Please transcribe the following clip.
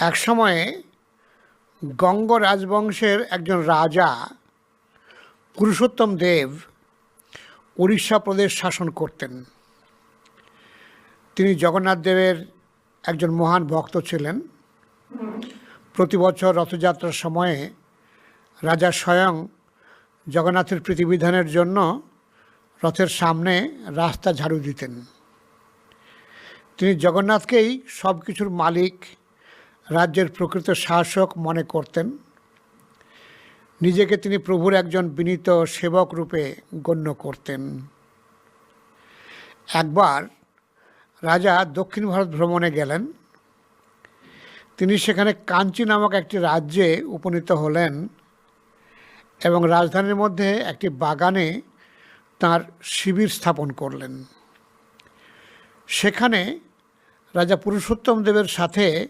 এক সময়ে গঙ্গ রাজবংশের একজন রাজা পুরুষোত্তম দেব উড়িষ্যা প্রদেশ শাসন করতেন। তিনি জগন্নাথ দেবের একজন মহান ভক্ত ছিলেন। প্রতি বছর রথযাত্রার সময়ে রাজা স্বয়ং জগন্নাথের প্রীতিবিধানের জন্য রথের সামনে রাস্তা ঝাড়ু দিতেন। তিনি জগন্নাথকেই সব কিছুর মালিক, রাজ্যের প্রকৃত শাসক মনে করতেন। নিজেকে তিনি প্রভুর একজন বিনীত সেবক রূপে গণ্য করতেন। একবার রাজা দক্ষিণ ভারত ভ্রমণে গেলেন। তিনি সেখানে কাঞ্চি নামক একটি রাজ্যে উপনীত হলেন এবং রাজধানীর মধ্যে একটি বাগানে তাঁর শিবির স্থাপন করলেন। সেখানে রাজা পুরুষোত্তম দেবের সাথে